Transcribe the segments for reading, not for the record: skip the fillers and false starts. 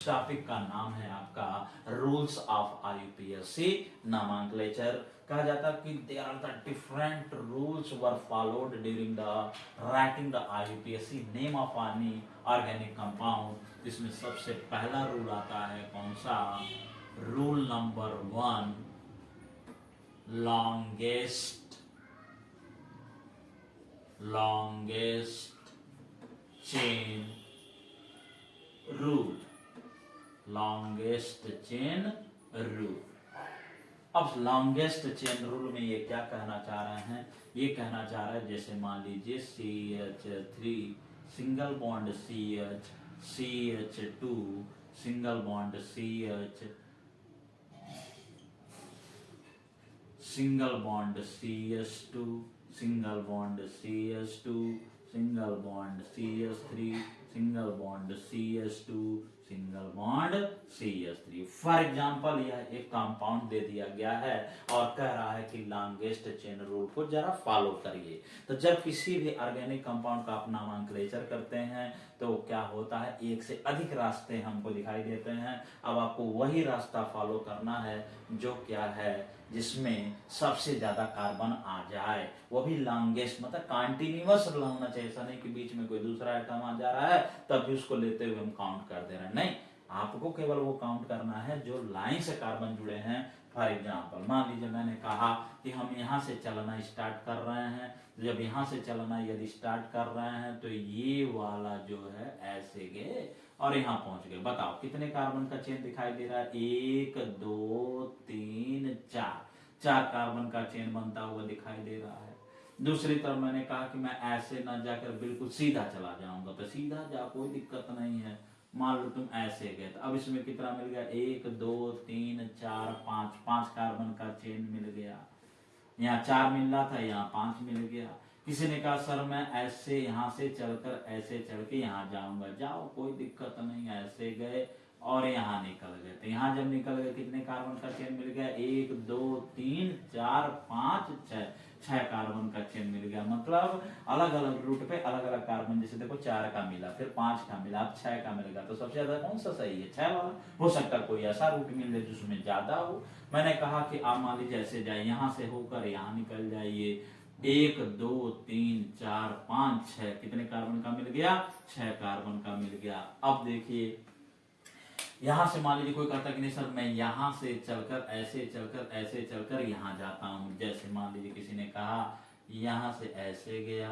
Topic का नाम है आपका रूल्स ऑफ आईयूपीएससी नॉमेनक्लेचर। कहा जाता है कि there are the different rules were followed during the writing the IUPAC name of any organic compound. इसमें सबसे पहला रूल आता है कौन सा? Rule number 1, longest chain rule. Longest chain rule. अब लॉन्गेस्ट चेन रूल में ये क्या कहना चाह रहे हैं? ये कहना चाह रहे हैं जैसे मान लीजिए CH3 single bond CH, CH2 single bond CH, single bond CH2 single bond CH2 single bond CH3 single bond CH2 single bond CH3। For example यह एक कंपाउंड दे दिया गया है और कह रहा है कि लॉन्गेस्ट चेन रूल को जरा फॉलो करिए। तो जब किसी भी ऑर्गेनिक कंपाउंड का आप नॉमेनक्लेचर करते हैं तो क्या होता है, एक से अधिक रास्ते हमको दिखाई देते हैं। अब आपको वही रास्ता फॉलो करना है जो क्या है, जिसमें सबसे ज्यादा कार्बन आ जाए, वो भी लॉन्गेस्ट, मतलब कंटिन्यूअस होना चाहिए। ऐसा नहीं कि बीच में कोई दूसरा आइटम आ जा रहा है तब भी उसको लेते हुए हम काउंट कर दे रहे हैं, नहीं। आपको केवल वो काउंट करना है जो लाइन से कार्बन जुड़े हैं। फॉर एग्जाम्पल मान लीजिए मैंने कहा कि हम यहाँ से चलना स्टार्ट कर रहे हैं, जब यहाँ से चलना यदि स्टार्ट कर रहे हैं तो ये वाला जो है ऐसे गए और यहाँ पहुंच गए। बताओ कितने कार्बन का चेन दिखाई दे रहा है? 1 2 3 4, 4 कार्बन का चेन बनता हुआ दिखाई दे रहा है। दूसरी तरफ मैंने कहा कि मैं ऐसे ना जाकर बिल्कुल सीधा चला जाऊंगा, तो सीधा जा, कोई दिक्कत नहीं है। मान लो तुम ऐसे गए तो अब इसमें कितना मिल गया? 1 2 3 4 5, 5 कार्बन का चेन मिल गया। यहाँ 4 मिल रहा था, यहाँ 5 मिल गया। किसी ने कहा सर मैं ऐसे यहाँ से चलकर ऐसे चल के यहाँ जाऊंगा, जाओ कोई दिक्कत नहीं। ऐसे गए और यहाँ निकल गए, तो यहाँ जब निकल गए कितने कार्बन का चेन मिल गया? 1 2 3 4 5 6, 6 कार्बन का चेन मिल गया। मतलब अलग अलग रूट पे अलग अलग कार्बन, जैसे देखो 4 का मिला, फिर 5 का मिला, अब 6 का मिलेगा, तो सबसे ज्यादा कौन सा सही है? 6 वाला। हो सकता है कोई ऐसा रूट मिल जाए जिसमें ज्यादा हो। मैंने कहा कि आप मान लीजिए ऐसे जाए, यहाँ से होकर यहाँ निकल जाइए। 1 2 3 4 5 6, कितने कार्बन का मिल गया? 6 कार्बन का मिल गया। अब देखिए यहां से मान लीजिए कोई कहता कि नहीं सर मैं यहां से चलकर ऐसे चलकर यहां जाता हूं। जैसे मान लीजिए किसी ने कहा यहां से ऐसे गया,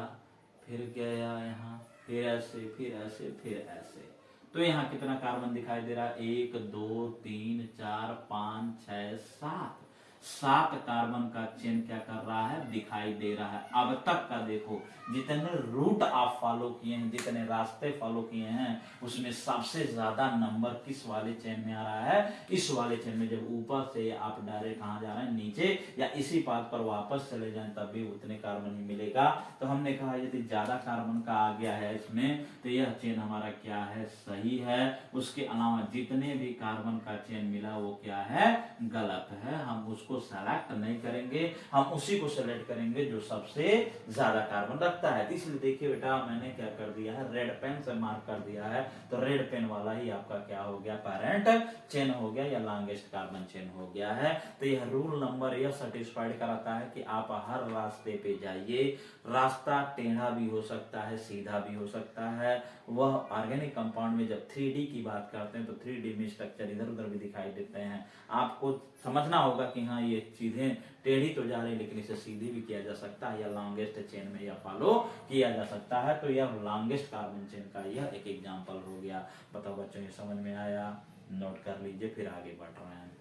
फिर गया यहाँ, फिर ऐसे फिर ऐसे फिर ऐसे, तो यहाँ कितना कार्बन दिखाई दे रहा है? 1 2 3 4 5 6 7, 7 कार्बन का चेन क्या कर रहा है? दिखाई दे रहा है। अब तक का देखो जितने रूट आप फॉलो किए हैं, जितने रास्ते फॉलो किए हैं, उसमें सबसे ज्यादा नंबर किस वाले चेन में आ रहा है? इस वाले चेन में। जब ऊपर से आप डायरेक्ट कहां जा रहे हैं? नीचे, या इसी पाथ पर वापस चले जाएं तब भी उतने कार्बन ही मिलेगा। तो हमने कहा यदि ज्यादा कार्बन का आ गया है इसमें तो यह चेन हमारा क्या है? सही है। उसके अलावा जितने भी कार्बन का चेन मिला वो क्या है? गलत है। हम उसको सेलेक्ट नहीं करेंगे, हम उसी को सेलेक्ट करेंगे जो सबसे ज्यादा कार्बन रखता है। इसलिए देखिए बेटा मैंने क्या कर दिया है, रेड पेन से मार्क कर दिया है, तो रेड पेन वाला ही आपका क्या हो गया? पेरेंट चेन हो गया या लॉन्गेस्ट कार्बन चेन हो गया है। तो यह रूल नंबर यह सर्टिफाइड कराता है कि आप हर रास्ते पे जाइए। रास्ता टेढ़ा भी हो सकता है, सीधा भी हो सकता है। वह ऑर्गेनिक कंपाउंड में जब 3D की बात करते हैं तो 3D में स्ट्रक्चर इधर उधर भी दिखाई देते हैं। आपको समझना होगा कि हाँ ये चीजें टेढ़ी तो जा रही है लेकिन इसे सीधी भी किया जा सकता है या लॉन्गेस्ट चेन में यह फॉलो किया जा सकता है। तो यह लॉन्गेस्ट कार्बन चेन का यह एक एग्जांपल हो गया। बताओ बच्चों ये समझ में आया? नोट कर लीजिए, फिर आगे बढ़ रहे हैं।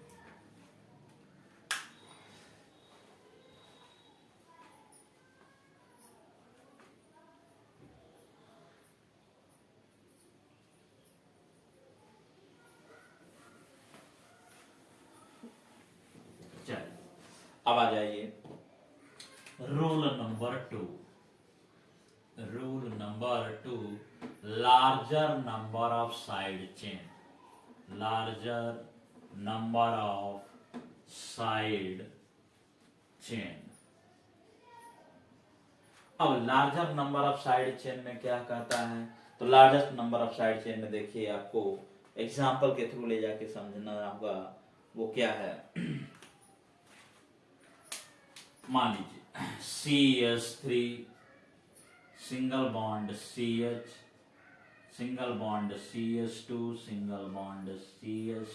अब आ जाइए rule number 2। Rule number 2, larger number of side chain. Larger number of side chain. अब larger number of side chain में क्या कहता है? तो largest number of side chain में देखिए आपको एग्जाम्पल के थ्रू ले जाके समझना होगा। वो क्या है, मान लीजिए CH3 single bond CH, single bond CH2, single bond CH,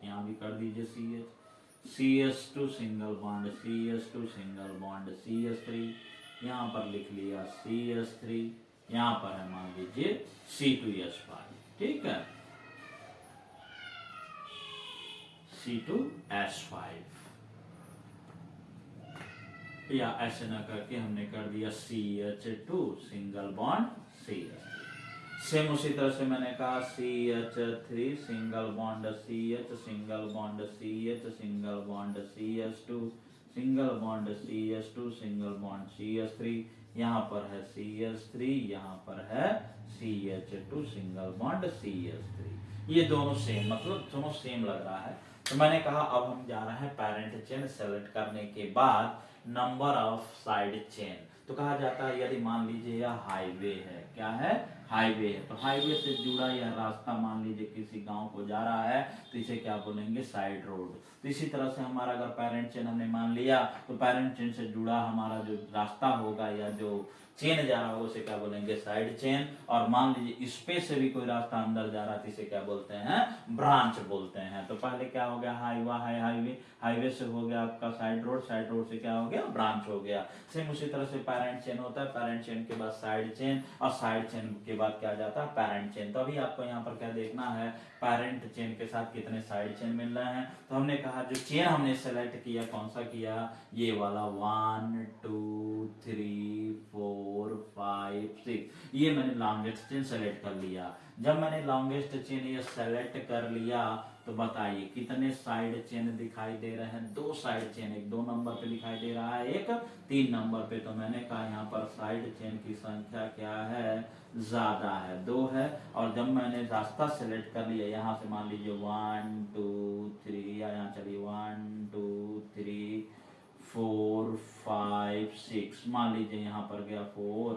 यहाँ भी कर दीजिए CH2 single bond CH2, single bond CH3, यहाँ पर लिख लिया CH3, यहाँ पर है मान लीजिए C2H5, ठीक है, C2H5, या ऐसे ना करके हमने कर दिया CH2 single bond CH3। Same उसी तरह से मैंने कहा CH3 single bond CH, single bond CH, single bond CH2, single bond CH2, single bond CH3, यहाँ पर है CH3, यहाँ पर है CH2 सिंगल बॉन्ड CH3। ये दोनों सेम, मतलब दोनों सेम लग रहा है। तो मैंने कहा अब हम जा रहे हैं पैरेंट चेन सेलेक्ट करने के बाद नंबर ऑफ साइड चेन। तो कहा जाता है यदि मान लीजिए यह हाईवे है, क्या है, हाईवे है, तो हाईवे से जुड़ा यह रास्ता मान लीजिए किसी गांव को जा रहा है तो इसे क्या बोलेंगे, साइड रोड। तो इसी तरह से हमारा अगर पेरेंट चेन हमने मान लिया तो पेरेंट चेन से जुड़ा हमारा जो रास्ता होगा या जो चेन जा रहा होगा उसे क्या बोलेंगे, साइड चेन। और मान लीजिए इस पे से भी कोई रास्ता अंदर जा रहा है तो इसे क्या बोलते हैं, ब्रांच बोलते हैं। तो पहले क्या हो गया, हाईवे, हाईवे से हो गया आपका साइड रोड, साइड रोड से क्या हो गया, ब्रांच हो गया। सेम उसी तरह से पेरेंट चेन होता है, पेरेंट चेन के बाद साइड चेन, और साइड चेन के बाद क्या जाता है, पेरेंट चेन। तो अभी आपको यहाँ पर क्या देखना है, पेरेंट चेन के साथ कितने साइड चेन मिल रहे हैं। तो हमने कहा जो चेन हमने सेलेक्ट किया कौन सा किया, ये वाला 1 2 3 4 5 6, ये मैंने लॉन्गेस्ट चेन सेलेक्ट कर लिया। जब मैंने लॉन्गेस्ट चेन ये सेलेक्ट कर लिया तो बताइए कितने साइड चेन दिखाई दे रहे हैं, 2 साइड चेन, एक 2 नंबर पे दिखाई दे रहा है, एक 3 नंबर पे। तो मैंने कहा यहाँ पर साइड चेन की संख्या क्या है, ज्यादा है, 2 है। और जब मैंने रास्ता सेलेक्ट कर लिया, यहाँ से मान लीजिए 1 2 3, या यहाँ चलिए 1 2 3 4 5 6, मान लीजिए यहाँ पर गया 4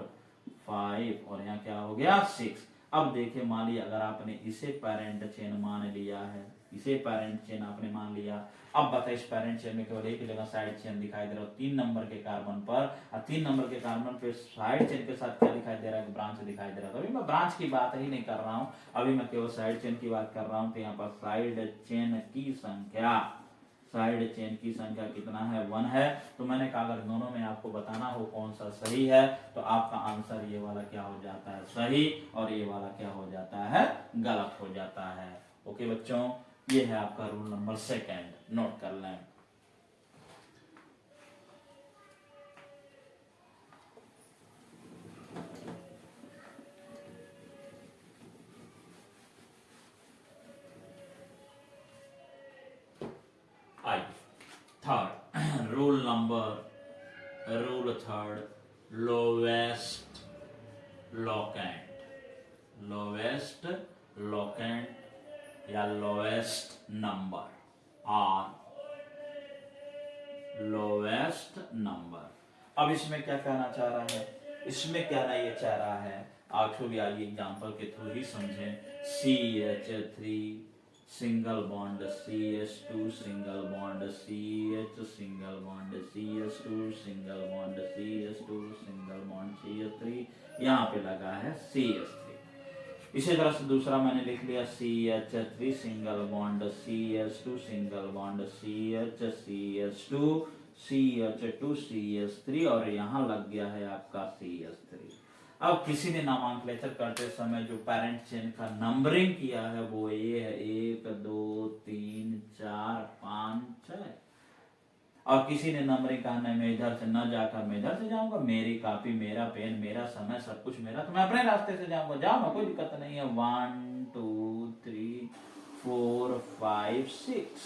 5 और यहाँ क्या हो गया 6। अब देखिए मान लिया अगर आपने इसे पेरेंट चेन मान लिया है, इसे पेरेंट चेन आपने मान लिया, अब बताइए इस पेरेंट चेन में केवल एक जगह साइड चेन दिखाई दे रहा है 3 नंबर के कार्बन पर, और 3 नंबर के कार्बन पे साइड चेन के साथ क्या दिखाई दे रहा है, ब्रांच दिखाई दे रहा है। तो अभी मैं ब्रांच की बात ही नहीं कर रहा हूँ, अभी मैं केवल साइड चेन की बात कर रहा हूँ। तो यहाँ पर साइड चेन की संख्या, साइड चेन की संख्या कितना है, 1 है। तो मैंने कहा अगर दोनों में आपको बताना हो कौन सा सही है तो आपका आंसर ये वाला क्या हो जाता है, सही, और ये वाला क्या हो जाता है, गलत हो जाता है। ओके बच्चों, ये है आपका रूल नंबर 2, नोट कर लें। Third rule third, lowest locant या लोवेस्ट नंबर, और लोवेस्ट नंबर। अब इसमें क्या कहना चाह रहा है, इसमें कहना ये चाह रहा है, आपको भी आइए एग्जांपल के थ्रू ही समझें। CH3 single bond CH2, single bond CH, single bond CH2, single bond CH2, single bond CH3, यहाँ पे लगा है CH3। इसी तरह से दूसरा मैंने लिख लिया CH3 single bond CH2, single bond CH, CH2, CH2, CH3, और यहाँ लग गया है आपका CH3। अब किसी ने नामांकन करते समय जो पेरेंट चेन का नंबरिंग किया है वो ये है 1 2 3 4 5 6, और किसी ने नंबरिंग करने में इधर से न जाकर मैं इधर से जाऊंगा, मेरी कॉपी, मेरा पेन, मेरा समय, सब कुछ मेरा, तो मैं अपने रास्ते से जाऊंगा, जाओ ना, कोई दिक्कत नहीं है। 1 2 3 4 5 6।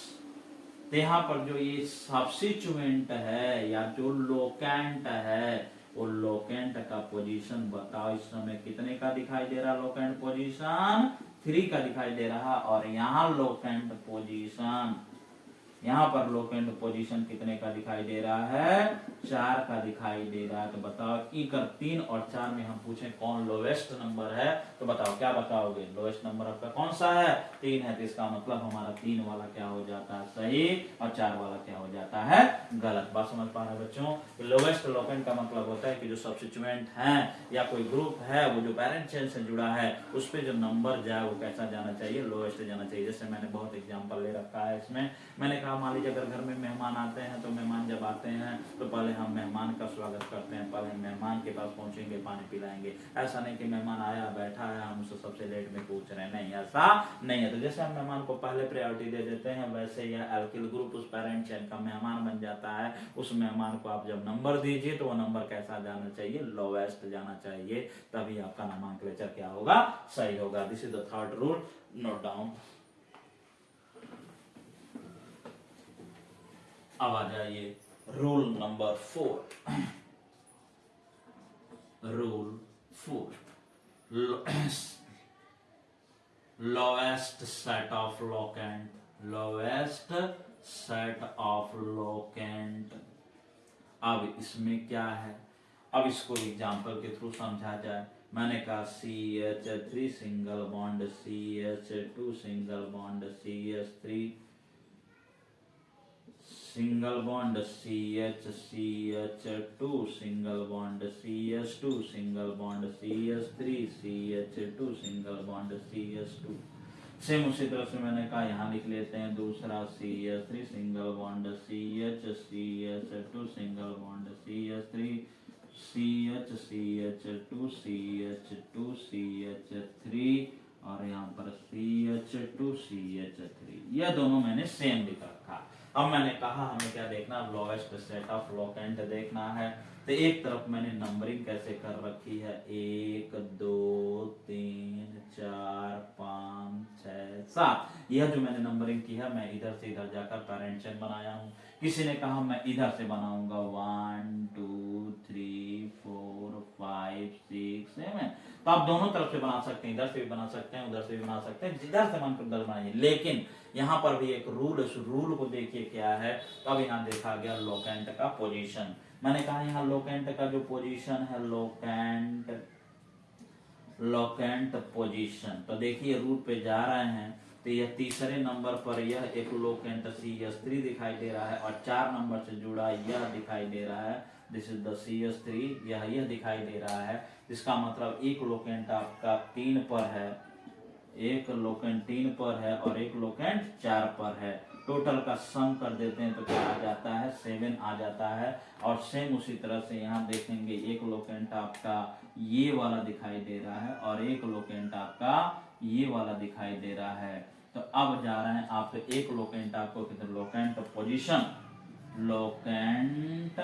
तो यहाँ पर जो ये सब्स्टिट्यूएंट है या जो लोकेंट है, वो लोकेंट का पोजीशन बताओ इस समय कितने का दिखाई दे रहा, लोकेंट पोजीशन 3 का दिखाई दे रहा, और यहाँ लोकेंट पोजीशन यहाँ पर लोकेंट पोजीशन कितने का दिखाई दे रहा है, 4 का दिखाई दे रहा है। तो बताओ अगर 3 और 4 में हम पूछें कौन लोवेस्ट नंबर है, तो बताओ क्या बताओगे, लोवेस्ट नंबर आपका कौन सा है, 3 है। तो इसका मतलब हमारा 3 वाला क्या हो जाता है, सही, और 4 वाला क्या हो जाता है, गलत। बात समझ पा रहे बच्चों। लोवेस्ट लोकेंट का मतलब होता है कि जो सब्स्टिट्यूएंट है या कोई ग्रुप है, वो जो पेरेंट चेन से जुड़ा है, उस पे जो नंबर जाए वो कैसा जाना चाहिए, लोवेस्ट जाना चाहिए। जैसे मैंने बहुत एग्जांपल ले रखा है इसमें। मैंने कहा मान लीजिए अगर घर में मेहमान आते हैं, तो मेहमान जब आते हैं तो पहले हम मेहमान का स्वागत करते हैं, पहले मेहमान के पास पहुंचेंगे, पानी पिलाएंगे। ऐसा नहीं कि मेहमान आया बैठा है हम उससे सबसे लेट में पूछ रहे हैं, नहीं ऐसा नहीं है। तो जैसे हम मेहमान को पहले प्रायोरिटी दे देते हैं, वैसे यह एल्किल ग्रुप उस पेरेंट चेन का मेहमान बन जाता है। उस मेहमान को आप जब नंबर दीजिए तो वो नंबर कैसा जाना चाहिए, लोवेस्ट जाना चाहिए, तभी आपका नोमेनक्लेचर क्या होगा, सही होगा। This is the third rule, note down. अब आ जाइए rule number 4। Rule 4, lowest set of locant, lowest set of locant. अब इसमें क्या है, अब इसको एग्जांपल के थ्रू समझा जाए। मैंने कहा CH3 single bond CH2 single bond CH3 single bond CH2 single bond CH2 single bond CH3 CH2 single bond CH2। Same उसी तरह से मैंने कहा यहाँ लिख लेते हैं दूसरा CH3 single bond CH2 single bond CH3 CH2 CH3 और यहाँ पर CH2 CH3, यह दोनों मैंने सेम लिख रखा। अब मैंने कहा हमें क्या देखना, लोएस्ट सेट ऑफ लोकेंट देखना है। तो एक तरफ मैंने नंबरिंग कैसे कर रखी है, 1 2 3 4 5 6 7, यह जो मैंने नंबरिंग की है मैं इधर से इधर जाकर पेरेंट चेन बनाया हूँ। किसी ने कहा मैं इधर से बनाऊंगा 1 2 3 4 5 6 7, तो आप दोनों तरफ से बना सकते हैं, इधर से भी बना सकते हैं, उधर से भी बना सकते हैं, जिधर से मन कर उधर बनाइए। लेकिन यहाँ पर भी एक रूल, इस रूल को देखिए क्या है। तो अब यहाँ देखा गया लोकेंट का पोजीशन। मैंने कहा यहाँ लोकेंट का जो पोजीशन है, लोकेंट पोजीशन, तो देखिए रूट पे जा रहे हैं तो यह तीसरे नंबर पर यह एक लोकेंट CH3 दिखाई दे रहा है, और 4 नंबर से जुड़ा यह दिखाई दे रहा है, दिस इज द CH3, यह दिखाई दे रहा है। इसका मतलब एक लोकेंट आपका 3 पर है, एक लोकेंट 3 पर है और एक लोकेंट 4 पर है। टोटल का सम कर देते हैं तो क्या आ जाता है, 7 आ जाता है। और सेम उसी तरह से यहाँ देखेंगे एक लोकेंट आपका ये वाला दिखाई दे रहा है और एक लोकेंट आपका ये वाला दिखाई दे रहा है। तो अब जा रहे हैं आप, तो एक लोकेंट आपको कितने, लोकेंट पोजीशन, लोकेंट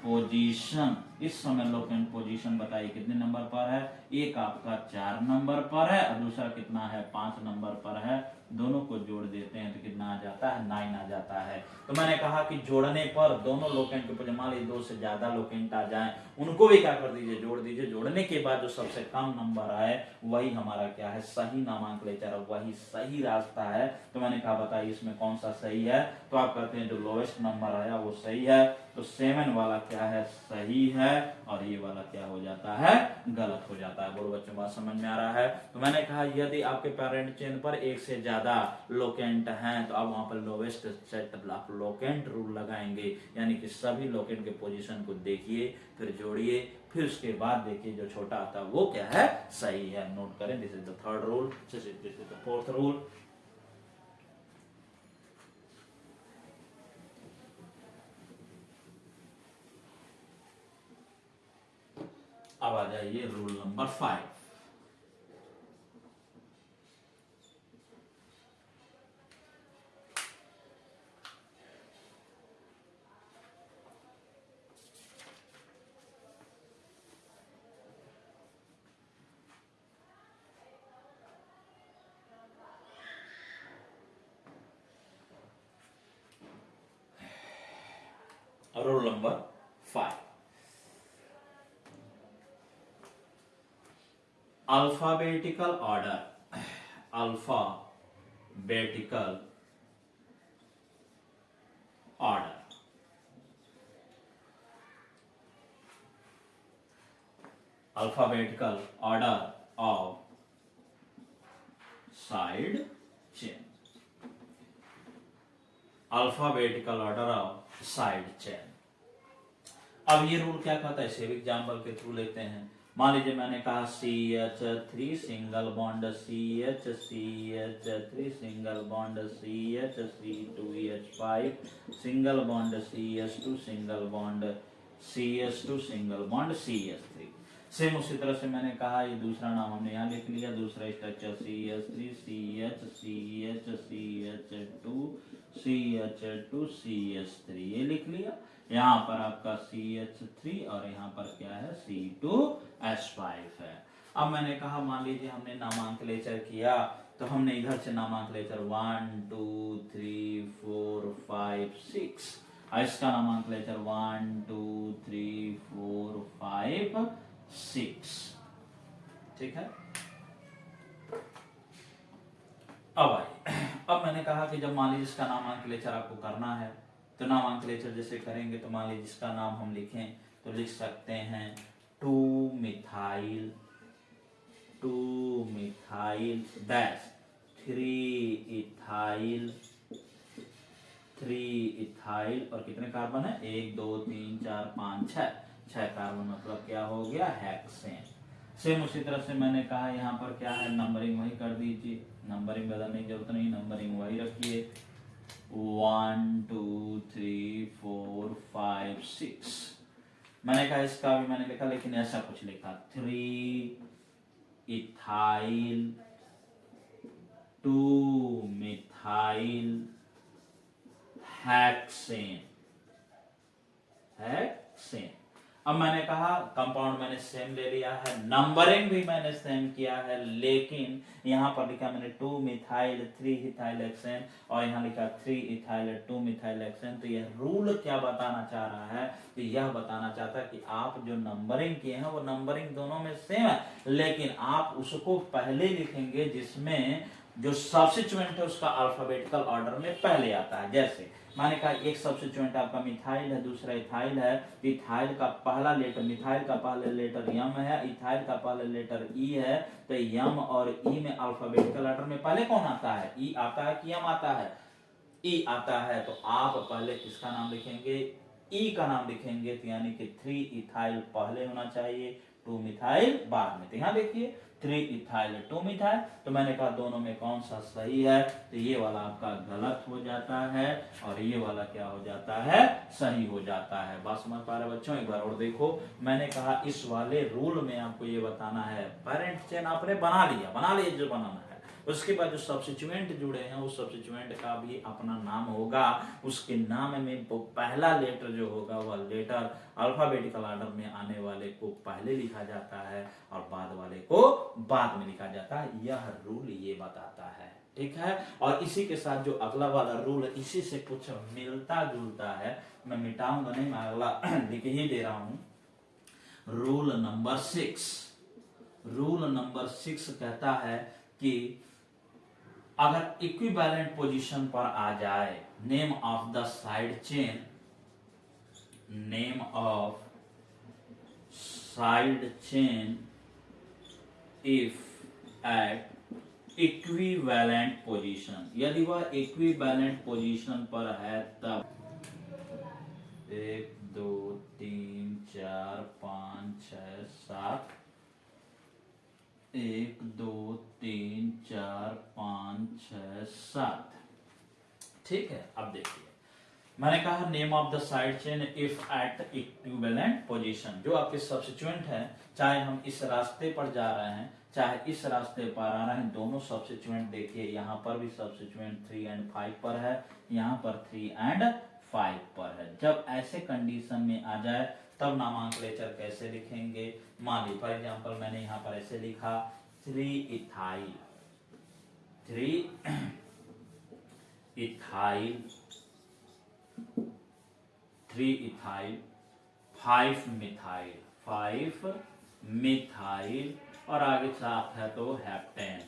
पोजीशन, इस समय लोकेंट पोजीशन बताइए कितने नंबर पर है, एक आपका 4 नंबर पर है और दूसरा कितना है, 5 नंबर पर है। दोनों को जोड़ देते हैं तो कितना आ जाता है, 9 आ जाता है। तो मैंने कहा कि जोड़ने पर दोनों लोकेंट के, मान लीजिए 2 से ज्यादा लोकेंट आ जाए, उनको भी क्या कर दीजिए, जोड़ दीजिए। जोड़ने के बाद जो सबसे कम नंबर आए वही हमारा क्या है, सही नामांकन, वही सही रास्ता है। तो मैंने कहा बताइए इसमें कौन सा सही है, तो आप कहते हैं जो लोएस्ट नंबर आया वो सही है। तो 7 वाला क्या है, सही है, और ये वाला क्या हो जाता है, गलत हो जाता है। बोलो बच्चों बात समझ में आ रहा है। तो मैंने कहा यदि आपके पेरेंट चेन पर एक से ज्यादा लोकेंट हैं तो आप वहां पर lowest set of locant rule लगाएंगे, यानी कि सभी लोकेंट के पोजीशन को देखिए, फिर जोड़िए, फिर उसके बाद देखिए जो छोटा आता है वो क्या है, सही है। नोट करें, this is the third rule, this is the fourth rule. अब आ जाइए rule number 5। Rule number 5, alphabetical order, alphabetical alphabetical order of side chain, alphabetical order of side chain. अब ये रूल क्या कहता है, इसे भी एग्जाम्पल के थ्रू लेते हैं। मान लीजिए मैंने कहा CH3 single bond CH, CH3 single bond CH, C2H5 single bond CH2 single bond CH2 single bond CH3। Same उसी तरह से मैंने कहा ये दूसरा नाम हमने यहाँ लिख लिया, दूसरा structure CH3 CH CH CH2 CH2 CH3 ये लिख लिया। यहाँ पर आपका CH3 और यहाँ पर क्या है C2H5 है। अब मैंने कहा मान लीजिए हमने नामांकलेचर किया, तो हमने इधर से नामांकलेचर 1 2 3 4 5 6, इसका नामांकलेचर 1 2 3 4 5 6, ठीक है। अब मैंने कहा कि जब मान लीजिए इसका नामांकलेचर आपको करना है, तो नामांकलेचर जैसे करेंगे तो मान लीजिए इसका नाम हम लिखें तो लिख सकते हैं 2 मिथाइल डैश 3 इथाइल और कितने कार्बन है 1 2 3 4 5 6 कार्बन, मतलब क्या हो गया हेक्सेन। सेम उसी तरह से मैंने कहा यहाँ पर क्या है नंबरिंग वही कर दीजिए, नंबरिंग बदलने की जरूरत नहीं, नंबरिंग वही रखिए 1 2 3 4 5 6। मैंने कहा इसका भी मैंने लिखा, लेकिन ऐसा कुछ लिखा 3 इथाइल 2 मिथाइल हेक्सेन। अब मैंने कहा कंपाउंड मैंने सेम ले लिया है, नंबरिंग भी मैंने सेम किया है, लेकिन यहाँ पर लिखा मैंने 2 मिथाइल 3 इथाइल हेक्सेन और यहाँ लिखा 3 इथाइल 2 मिथाइल हेक्सेन। तो यह रूल क्या बताना चाह रहा है, तो यह बताना चाहता है कि आप जो नंबरिंग किए हैं वो नंबरिंग दोनों में सेम है, लेकिन आप उसको पहले लिखेंगे जिसमें जो सब्स्टिट्यूएंट है उसका अल्फाबेटिकल ऑर्डर में पहले आता है। जैसे मैंने कहा एक सब्स्टिट्यूएंट आपका मिथाइल है, दूसरा इथाइल है, इथाइल का पहला लेटर, मिथाइल का पहला लेटर यम है, इथाइल का पहला लेटर ई है, तो यम और ई में अल्फाबेटिकल ऑर्डर में पहले कौन आता है, ई आता है कि यम आता है, ई आता है। तो आप पहले किसका नाम लिखेंगे, ई का नाम लिखेंगे, तो यानी कि 3 इथाइल पहले होना चाहिए, 2 मिथाइल बाद में। तो यहाँ देखिए 3 इथाइल 2 मिथाइल, तो मैंने कहा दोनों में कौन सा सही है, तो ये वाला आपका गलत हो जाता है और ये वाला क्या हो जाता है, सही हो जाता है। बात समझ पा रहे बच्चों, एक बार और देखो, मैंने कहा इस वाले रूल में आपको ये बताना है, पेरेंट चेन आपने बना लिया जो बनाना है, उसके बाद जो सब्स्टिट्यूएंट जुड़े हैं उस सब्स्टिट्यूएंट का भी अपना नाम होगा, उसके नाम में वो पहला लेटर जो होगा वह लेटर अल्फाबेटिकल ऑर्डर में आने वाले को पहले लिखा जाता है और बाद वाले को बाद में लिखा जाता है। यह रूल ये बताता है, ठीक है। और इसी के साथ जो अगला वाला रूल है इसी से कुछ मिलता जुलता है, मैं मिटाऊंगा नहीं, मैं अगला लिख ही दे रहा हूं। रूल नंबर 6 कहता है कि अगर इक्विवेलेंट पोजीशन पर आ जाए, name of the side chain, name of side chain if at equivalent position, यदि वह इक्विवेलेंट पोजीशन पर है तब 1 2 3 4 5 6 7 1 2 3 4 5 6 7, ठीक है। अब देखिए मैंने कहा name of the side chain if at equivalent position, जो आपके सब्स्टिट्यूएंट है, चाहे हम इस रास्ते पर जा रहे हैं चाहे इस रास्ते पर आ रहे हैं, दोनों सब्स्टिट्यूएंट देखिए, यहाँ पर भी सब्स्टिट्यूएंट 3 और 5 पर है, यहाँ पर 3 और 5 पर है। जब ऐसे कंडीशन में आ जाए तब नामांकलेचर कैसे लिखेंगे, मान ली फॉर एग्जाम्पल मैंने यहाँ पर ऐसे लिखा 3 इथाइल 5 मिथाइल और आगे साथ है तो हेप्टेन।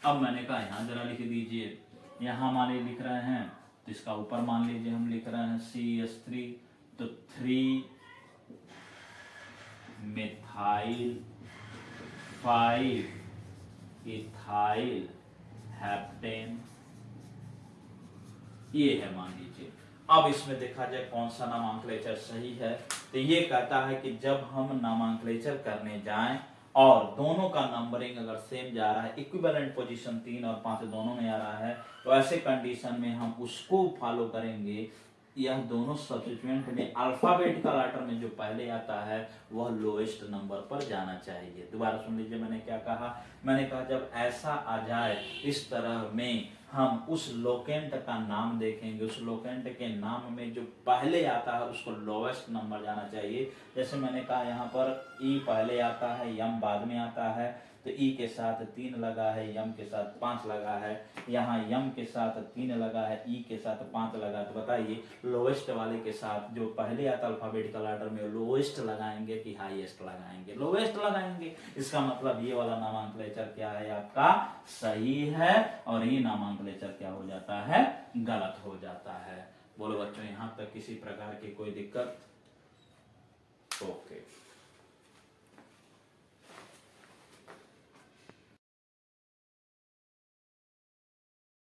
अब मैंने कहा यहाँ जरा लिख दीजिए, यहाँ मान लीजिए लिख रहे हैं तो इसका ऊपर मान लीजिए हम लिख रहे हैं CH3, तो 3 मिथाइल 5 इथाइल हेप्टेन, ये है मान लीजिए। अब इसमें देखा जाए कौन सा नामांकलेचर सही है, तो ये कहता है कि जब हम नामांकलेचर करने जाएं और दोनों का नंबरिंग अगर सेम जा रहा है, इक्विवेलेंट पोजीशन 3 और 5 दोनों में आ रहा है, तो ऐसे कंडीशन में हम उसको फॉलो करेंगे। यह दोनों सब्स्टिट्यूएंट में अल्फाबेटिकल ऑर्डर में जो पहले आता है वह लोएस्ट नंबर पर जाना चाहिए। दोबारा सुन लीजिए, मैंने क्या कहा, मैंने कहा जब ऐसा आ जाए इस तरह में हम उस लोकेंट का नाम देखेंगे, उस लोकेंट के नाम में जो पहले आता है उसको लोवेस्ट नंबर जाना चाहिए। जैसे मैंने कहा यहाँ पर ई पहले आता है, यम बाद में आता है, तो ई के साथ 3 लगा है, यम के साथ 5 लगा है, यहाँ यम के साथ 3 लगा है, ई के साथ 5 लगा। तो बताइए लोवेस्ट वाले के साथ जो पहले आता अल्फाबेटिकल ऑर्डर में लोवेस्ट लगाएंगे कि हाईएस्ट लगाएंगे? लोवेस्ट लगाएंगे। इसका मतलब ये वाला नामांकलेचर क्या है आपका सही है, और ये नामांकलेचर क्या हो जाता है गलत हो जाता है। बोलो बच्चों, यहाँ तक किसी प्रकार की कोई दिक्कत? ओके।